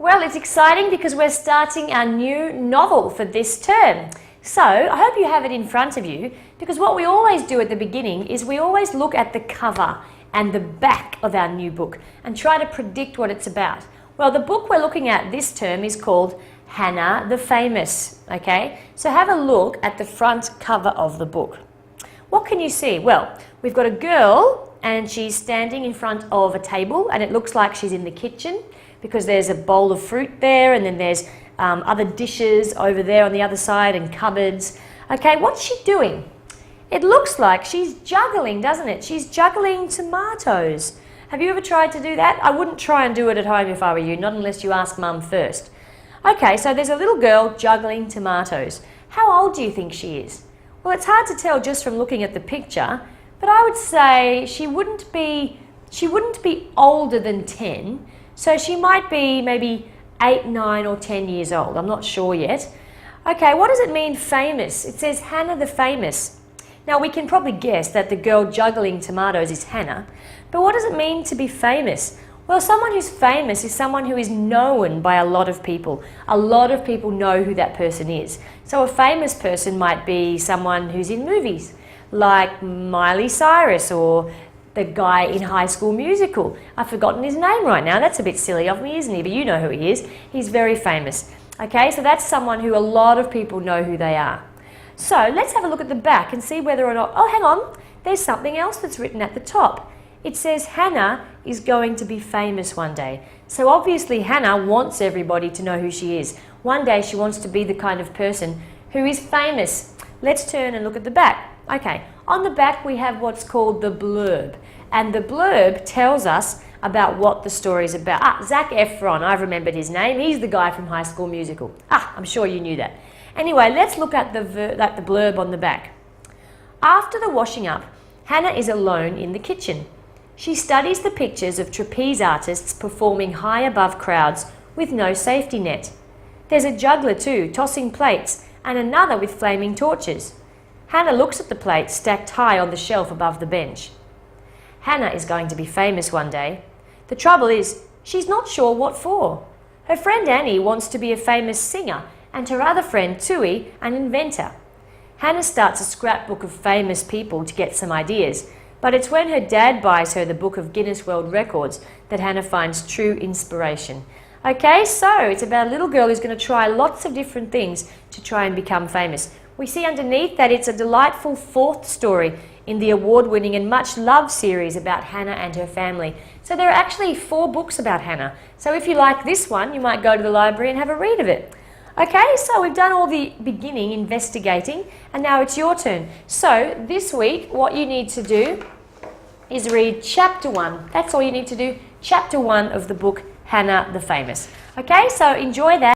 Well, it's exciting because we're starting our new novel for this term. So I hope you have it in front of you, because what we always do at the beginning is we always look at the cover and the back of our new book and try to predict what it's about. Well, the book we're looking at this term is called Hannah the Famous, okay? So have a look at the front cover of the book. What can you see? Well, we've got a girl and she's standing in front of a table, and it looks like she's in the kitchen because there's a bowl of fruit there, and then there's other dishes over there on the other side and cupboards. Okay, what's she doing? It looks like she's juggling, doesn't it? She's juggling tomatoes. Have you ever tried to do that? I wouldn't try and do it at home if I were you, not unless you ask Mum first. Okay, so there's a little girl juggling tomatoes. How old do you think she is? Well, it's hard to tell just from looking at the picture, but I would say she wouldn't be older than 10, so she might be maybe 8, 9 or 10 years old. I'm not sure yet. Okay, what does it mean famous? It says Hannah the Famous. Now we can probably guess that the girl juggling tomatoes is Hannah, but what does it mean to be famous? Well, someone who's famous is someone who is known by a lot of people. A lot of people know who that person is. So a famous person might be someone who's in movies, like Miley Cyrus or the guy in High School Musical. I've forgotten his name right now. That's a bit silly of me, isn't he? But you know who he is. He's very famous. Okay, so that's someone who a lot of people know who they are. So let's have a look at the back and see whether or not... Oh, hang on. There's something else that's written at the top. It says Hannah is going to be famous one day. So obviously Hannah wants everybody to know who she is. One day she wants to be the kind of person who is famous. Let's turn and look at the back. Okay, on the back we have what's called the blurb. And the blurb tells us about what the story is about. Zac Efron, I've remembered his name. He's the guy from High School Musical. I'm sure you knew that. Anyway, let's look at the blurb on the back. After the washing up, Hannah is alone in the kitchen. She studies the pictures of trapeze artists performing high above crowds with no safety net. There's a juggler too, tossing plates, and another with flaming torches. Hannah looks at the plates stacked high on the shelf above the bench. Hannah is going to be famous one day. The trouble is, she's not sure what for. Her friend Annie wants to be a famous singer, and her other friend Tui, an inventor. Hannah starts a scrapbook of famous people to get some ideas, but it's when her dad buys her the book of Guinness World Records that Hannah finds true inspiration. Okay, so it's about a little girl who's going to try lots of different things to try and become famous. We see underneath that it's a delightful 4th story in the award-winning and much-loved series about Hannah and her family. So there are actually 4 books about Hannah. So if you like this one, you might go to the library and have a read of it. Okay, so we've done all the beginning investigating, and now it's your turn. So this week, what you need to do is read chapter 1. That's all you need to do. Chapter 1 of the book Hannah the Famous. Okay, so enjoy that.